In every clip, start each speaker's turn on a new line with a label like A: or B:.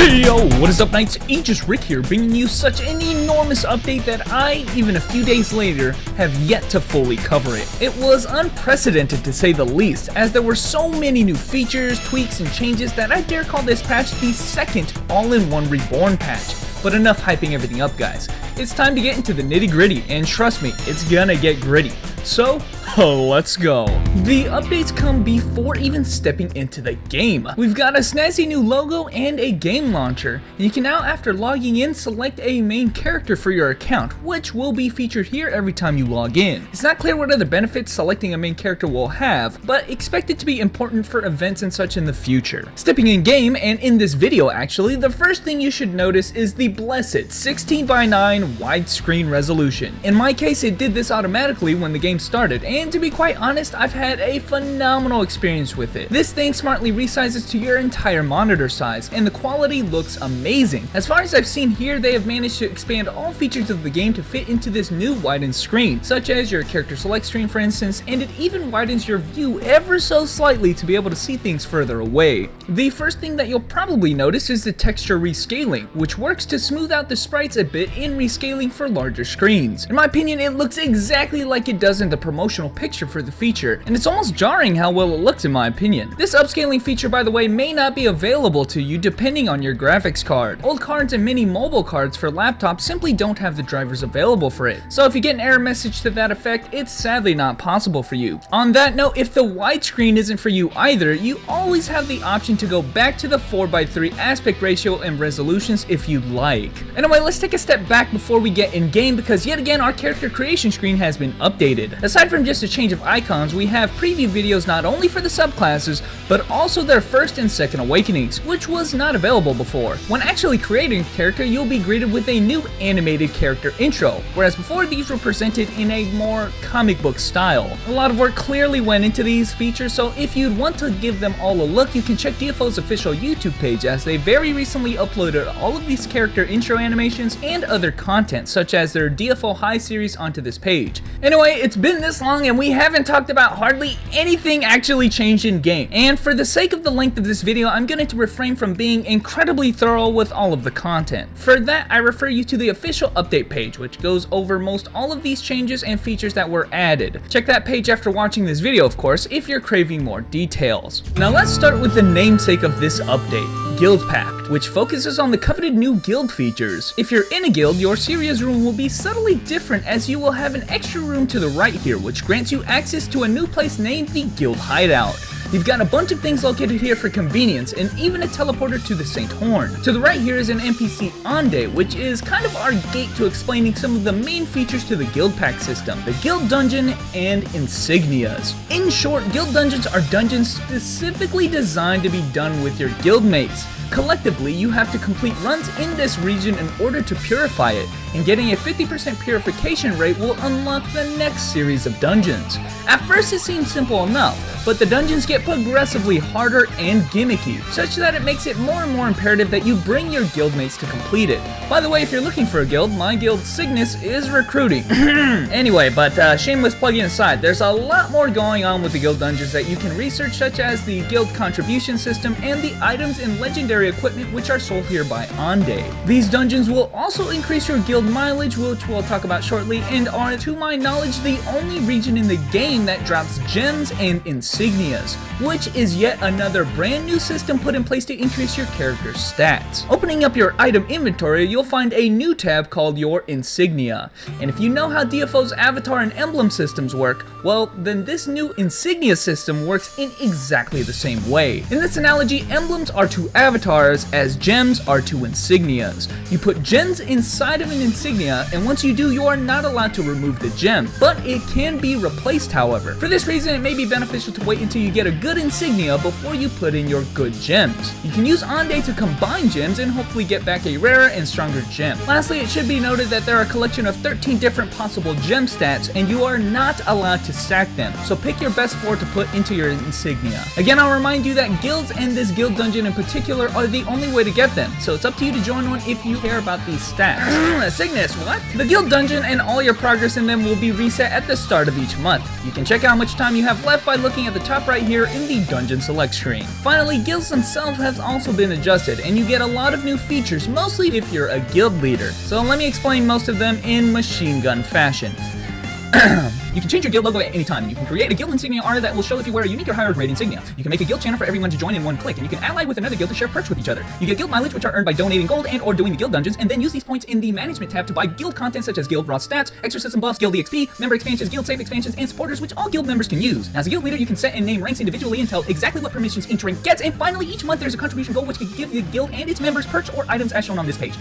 A: Yo, what is up, Knights? Aegis Rick here, bringing you such an enormous update that I, even a few days later, have yet to fully cover it. It was unprecedented to say the least, as there were so many new features, tweaks, and changes that I dare call this patch the second all-in-one reborn patch. But enough hyping everything up, guys. It's time to get into the nitty-gritty, and trust me, it's gonna get gritty. So, let's go. The updates come before even stepping into the game. We've got a snazzy new logo and a game launcher. You can now, after logging in, select a main character for your account, which will be featured here every time you log in. It's not clear what other benefits selecting a main character will have, but expect it to be important for events and such in the future. Stepping in game, and in this video actually, the first thing you should notice is the blessed 16:9 widescreen resolution. In my case, it did this automatically when the game started, and to be quite honest, I've had a phenomenal experience with it. This thing smartly resizes to your entire monitor size, and the quality looks amazing. As far as I've seen here, they have managed to expand all features of the game to fit into this new widened screen, such as your character select screen for instance, and it even widens your view ever so slightly to be able to see things further away. The first thing that you'll probably notice is the texture rescaling, which works to smooth out the sprites a bit in rescaling for larger screens. In my opinion, it looks exactly like it does in the promotional picture for the feature, and it's almost jarring how well it looks in my opinion. This upscaling feature, by the way, may not be available to you depending on your graphics card. Old cards and many mobile cards for laptops simply don't have the drivers available for it, so if you get an error message to that effect, it's sadly not possible for you. On that note, if the widescreen isn't for you either, you always have the option to go back to the 4:3 aspect ratio and resolutions if you'd like. Anyway, let's take a step back before we get in game, because yet again our character creation screen has been updated. Aside from just a change of icons, we have preview videos not only for the subclasses, but also their first and second awakenings, which was not available before. When actually creating a character, you'll be greeted with a new animated character intro, whereas before these were presented in a more comic book style. A lot of work clearly went into these features, so if you'd want to give them all a look, you can check DFO's official YouTube page, as they very recently uploaded all of these character intro animations and other content, such as their DFO High series onto this page. Anyway, it's been this long and we haven't talked about hardly anything actually changed in game, and for the sake of the length of this video, I'm going to refrain from being incredibly thorough with all of the content. For that, I refer you to the official update page, which goes over most all of these changes and features that were added. Check that page after watching this video, of course, if you're craving more details. Now let's start with the namesake of this update, Guild Pact, which focuses on the coveted new guild features. If you're in a guild, your Serious room will be subtly different, as you will have an extra room to the right here, which grants you access to a new place named the Guild Hideout. You've got a bunch of things located here for convenience, and even a teleporter to the St. Horn. To the right here is an NPC Onde, which is kind of our gate to explaining some of the main features to the Guild Pack system, the Guild Dungeon, and Insignias. In short, Guild Dungeons are dungeons specifically designed to be done with your guildmates. Collectively, you have to complete runs in this region in order to purify it, and getting a 50% purification rate will unlock the next series of dungeons. At first it seems simple enough, but the dungeons get progressively harder and gimmicky, such that it makes it more and more imperative that you bring your guildmates to complete it. By the way, if you're looking for a guild, my guild Cygnus is recruiting. Anyway, but shameless plugging aside, there's a lot more going on with the guild dungeons that you can research, such as the guild contribution system and the items and legendary equipment which are sold here by Onde. These dungeons will also increase your guild mileage, which we'll talk about shortly, and are, to my knowledge, the only region in the game that drops gems and insignias, which is yet another brand new system put in place to increase your character's stats. Opening up your item inventory, you'll find a new tab called your insignia, and if you know how DFO's avatar and emblem systems work, well, then this new insignia system works in exactly the same way. In this analogy, emblems are to avatars as gems are to insignias. You put gems inside of an insignia, and once you do, you are not allowed to remove the gem, but it can be replaced however. For this reason, it may be beneficial to wait until you get a good insignia before you put in your good gems. You can use Onde to combine gems and hopefully get back a rarer and stronger gem. Lastly, it should be noted that there are a collection of 13 different possible gem stats, and you are not allowed to stack them, so pick your best 4 to put into your insignia. Again, I'll remind you that guilds, and this guild dungeon in particular, are the only way to get them, so it's up to you to join one if you care about these stats. Cygnus, what? The guild dungeon and all your progress in them will be reset at the start of each month. You can check out how much time you have left by looking at the top right here in the dungeon select screen. Finally, guilds themselves have also been adjusted, and you get a lot of new features, mostly if you're a guild leader. So let me explain most of them in machine gun fashion. You can change your guild logo at any time. You can create a guild insignia art that will show if you wear a unique or higher grade insignia. You can make a guild channel for everyone to join in one click, and you can ally with another guild to share perks with each other. You get guild mileage, which are earned by donating gold and or doing the guild dungeons, and then use these points in the management tab to buy guild content such as guild raw stats, exorcism buffs, guild EXP, member expansions, guild safe expansions, and supporters, which all guild members can use. Now, as a guild leader, you can set and name ranks individually and tell exactly what permissions each rank gets, and finally, each month there's a contribution goal which can give the guild and its members perks or items as shown on this page.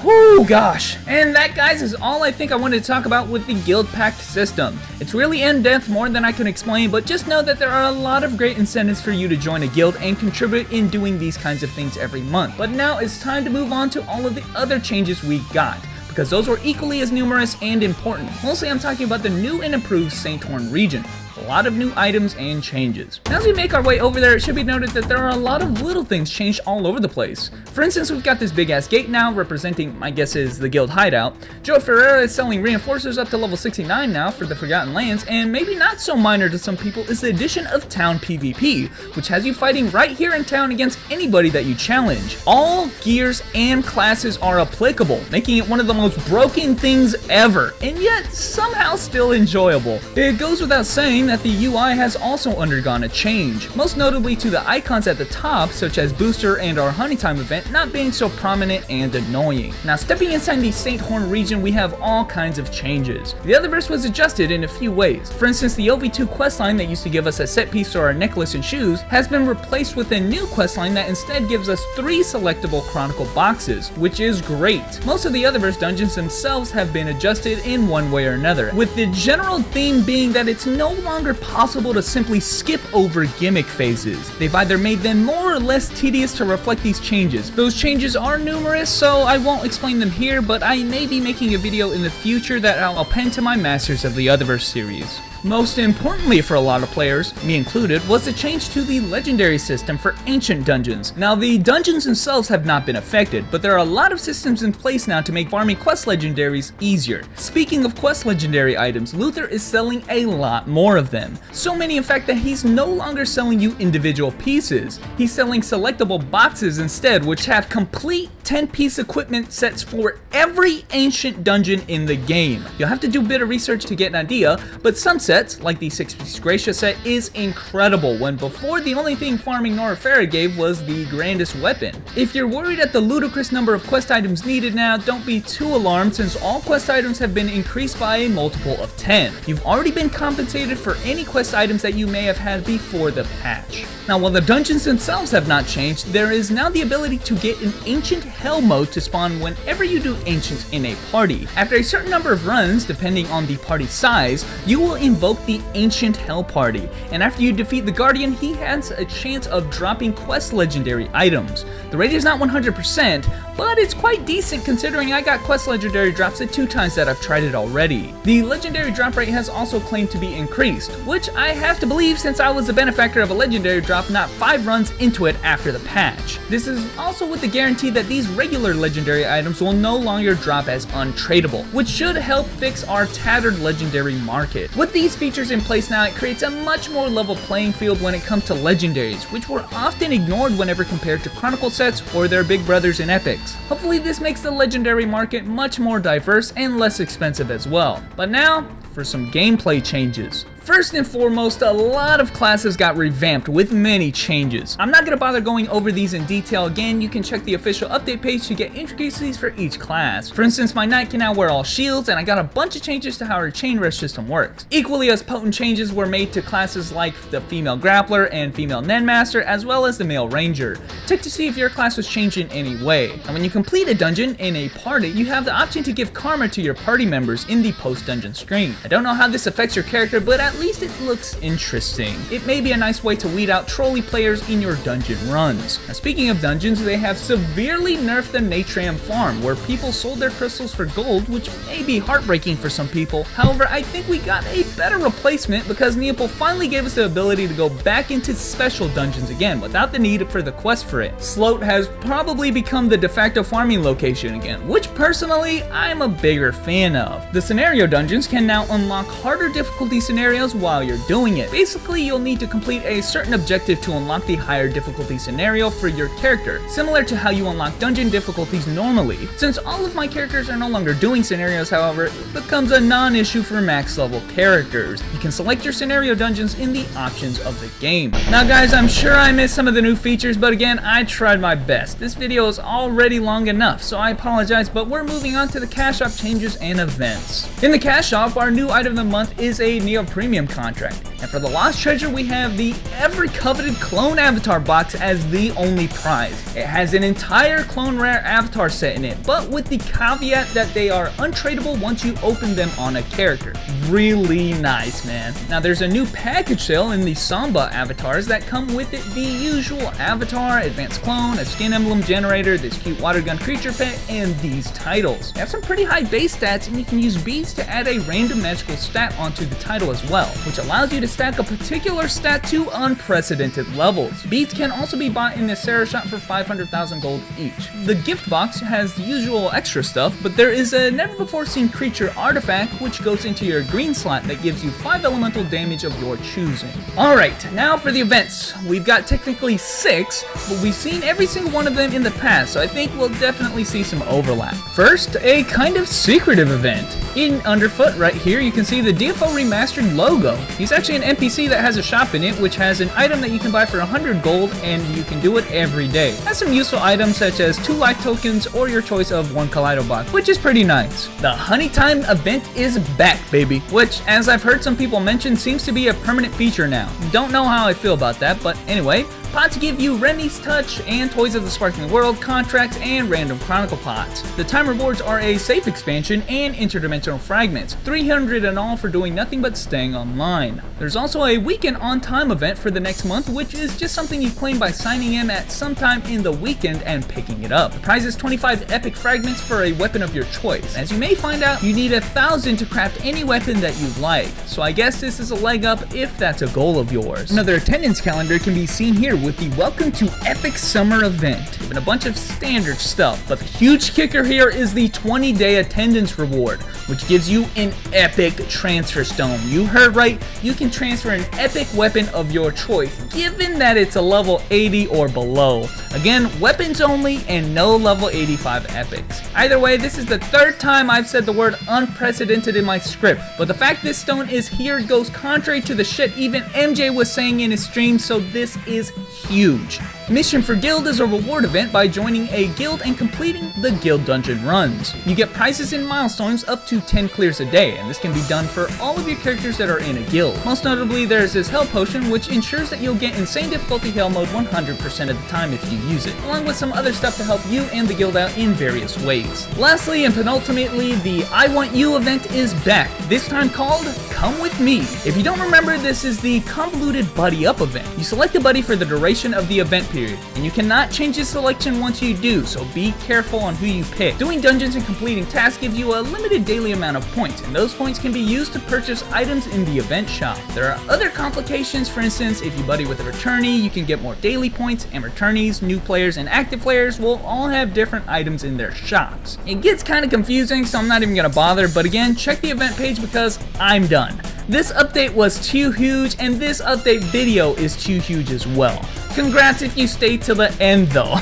A: Whoo, gosh. And that, guys, is all I think I wanted to talk about with the Guild Pact system. It's really in-depth, more than I can explain, but just know that there are a lot of great incentives for you to join a guild and contribute in doing these kinds of things every month. But now it's time to move on to all of the other changes we got, because those were equally as numerous and important. Mostly I'm talking about the new and improved St. Horn region. A lot of new items and changes. Now, as we make our way over there, it should be noted that there are a lot of little things changed all over the place. For instance, we've got this big ass gate now representing, my guess is, the guild hideout. Joe Ferreira is selling reinforcers up to level 69 now for the Forgotten Lands, and maybe not so minor to some people is the addition of Town PvP, which has you fighting right here in town against anybody that you challenge. All gears and classes are applicable, making it one of the most broken things ever, and yet somehow still enjoyable. It goes without saying that the UI has also undergone a change, most notably to the icons at the top, such as Booster and our Honeytime event not being so prominent and annoying. Now, stepping inside the St. Horn region, we have all kinds of changes. The Otherverse was adjusted in a few ways. For instance, the OV2 questline that used to give us a set piece for our necklace and shoes has been replaced with a new questline that instead gives us 3 selectable Chronicle boxes, which is great. Most of the Otherverse dungeons themselves have been adjusted in one way or another, with the general theme being that it's no longer possible to simply skip over gimmick phases. They've either made them more or less tedious to reflect these changes. Those changes are numerous, so I won't explain them here, but I may be making a video in the future that I'll append to my Masters of the Otherverse series. Most importantly for a lot of players, me included, was the change to the legendary system for ancient dungeons. Now, the dungeons themselves have not been affected, but there are a lot of systems in place now to make farming quest legendaries easier. Speaking of quest legendary items, Luther is selling a lot more of them. So many in fact that he's no longer selling you individual pieces. He's selling selectable boxes instead, which have complete 10-piece equipment sets for every ancient dungeon in the game. You'll have to do a bit of research to get an idea, but some sets, like the 6-piece Gracia set, is incredible, when before the only thing farming Nora Farah gave was the grandest weapon. If you're worried at the ludicrous number of quest items needed now, don't be too alarmed, since all quest items have been increased by a multiple of 10. You've already been compensated for any quest items that you may have had before the patch. Now, while the dungeons themselves have not changed, there is now the ability to get an Ancient Hell mode to spawn whenever you do Ancients in a party. After a certain number of runs, depending on the party size, you will invoke the Ancient Hell party, and after you defeat the Guardian, he has a chance of dropping quest legendary items. The rate is not 100%, but it's quite decent considering I got quest legendary drops at 2 times that I've tried it already. The legendary drop rate has also claimed to be increased, which I have to believe since I was the benefactor of a legendary drop not 5 runs into it after the patch. This is also with the guarantee that these regular legendary items will no longer drop as untradeable, which should help fix our tattered legendary market. With these features in place now, it creates a much more level playing field when it comes to legendaries, which were often ignored whenever compared to Chronicle sets or their big brothers in epics. Hopefully this makes the legendary market much more diverse and less expensive as well. But now, for some gameplay changes. First and foremost, a lot of classes got revamped with many changes. I'm not going to bother going over these in detail again. You can check the official update page to get intricacies for each class. For instance, my knight can now wear all shields, and I got a bunch of changes to how our chain rush system works. Equally as potent changes were made to classes like the female grappler and female Nenmaster, as well as the male ranger. Check to see if your class was changed in any way. And when you complete a dungeon in a party, you have the option to give karma to your party members in the post-dungeon screen. I don't know how this affects your character, but at at least it looks interesting. It may be a nice way to weed out trolly players in your dungeon runs. Now, speaking of dungeons, they have severely nerfed the Natram farm, where people sold their crystals for gold, which may be heartbreaking for some people. However, I think we got a better replacement because Neopol finally gave us the ability to go back into special dungeons again without the need for the quest for it. Sloat has probably become the de facto farming location again, which personally I'm a bigger fan of. The scenario dungeons can now unlock harder difficulty scenarios while you're doing it. Basically, you'll need to complete a certain objective to unlock the higher difficulty scenario for your character, similar to how you unlock dungeon difficulties normally. Since all of my characters are no longer doing scenarios, however, it becomes a non-issue for max level characters. You can select your scenario dungeons in the options of the game. Now guys, I'm sure I missed some of the new features, but again, I tried my best. This video is already long enough, so I apologize, but we're moving on to the cash shop changes and events. In the cash shop, our new item of the month is a Neo Premium contract. And for the Lost Treasure, we have the ever-coveted Clone Avatar box as the only prize. It has an entire Clone Rare Avatar set in it, but with the caveat that they are untradeable once you open them on a character. Really nice, man. Now, there's a new package sale in the Samba avatars that come with it the usual avatar, advanced clone, a skin emblem generator, this cute water gun creature pet, and these titles. They have some pretty high base stats, and you can use beads to add a random magical stat onto the title as well, which allows you to stack a particular stat to unprecedented levels. Beads can also be bought in the Sarah shop for 500,000 gold each. The gift box has the usual extra stuff, but there is a never before seen creature artifact which goes into your green slot that gives you 5 elemental damage of your choosing. Alright, now for the events. We've got technically 6, but we've seen every single one of them in the past, so I think we'll definitely see some overlap. First, a kind of secretive event. In Underfoot right here, you can see the DFO Remastered logo. He's actually an NPC that has a shop in it, which has an item that you can buy for 100 gold, and you can do it every day. It has some useful items such as 2 life tokens or your choice of 1 Kaleido box, which is pretty nice. The Honey Time event is back, baby, which, as I've heard some people mention, seems to be a permanent feature now. Don't know how I feel about that, but anyway, pots give you Remy's Touch and Toys of the Sparkling World contracts and random Chronicle pots. The time rewards are a safe expansion and interdimensional fragments, 300 in all for doing nothing but staying online. There's also a weekend on time event for the next month, which is just something you claim by signing in at some time in the weekend and picking it up. The prize is 25 epic fragments for a weapon of your choice. As you may find out, you need 1,000 to craft any weapon that you'd like, so I guess this is a leg up if that's a goal of yours. Another attendance calendar can be seen here with the Welcome to Epic Summer event, and a bunch of standard stuff, but the huge kicker here is the 20-day attendance reward, which gives you an epic transfer stone. You heard right, you can transfer an epic weapon of your choice, given that it's a level 80 or below. Again, weapons only and no level 85 epics. Either way, this is the 3rd time I've said the word unprecedented in my script, but the fact this stone is here goes contrary to the shit even MJ was saying in his stream, so this is huge. Mission for Guild is a reward event by joining a guild and completing the guild dungeon runs. You get prizes and milestones up to 10 clears a day, and this can be done for all of your characters that are in a guild. Most notably, there's this Hell Potion, which ensures that you'll get insane difficulty Hell mode 100% of the time if you use it, along with some other stuff to help you and the guild out in various ways. Lastly and penultimately, the I Want You event is back, this time called Come With Me. If you don't remember, this is the convoluted buddy up event. You select a buddy for the duration of the event period, and you cannot change this selection once you do, so be careful on who you pick. Doing dungeons and completing tasks give you a limited daily amount of points, and those points can be used to purchase items in the event shop. There are other complications. For instance, if you buddy with a returnee, you can get more daily points, and returnees, new players, and active players will all have different items in their shops. It gets kind of confusing, so I'm not even gonna bother, but again, check the event page because I'm done. This update was too huge, and this update video is too huge as well. Congrats if you stayed till the end though.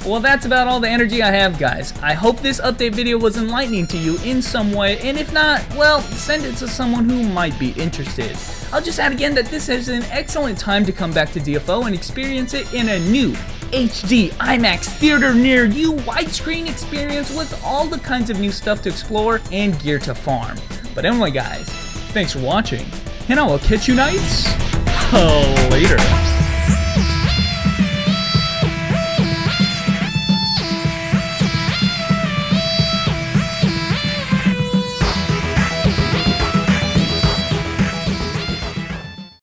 A: Well, that's about all the energy I have, guys. I hope this update video was enlightening to you in some way, and if not, well, send it to someone who might be interested. I'll just add again that this is an excellent time to come back to DFO and experience it in a new HD IMAX theater near you widescreen experience with all the kinds of new stuff to explore and gear to farm. But anyway, guys, thanks for watching, and I will catch you nights later.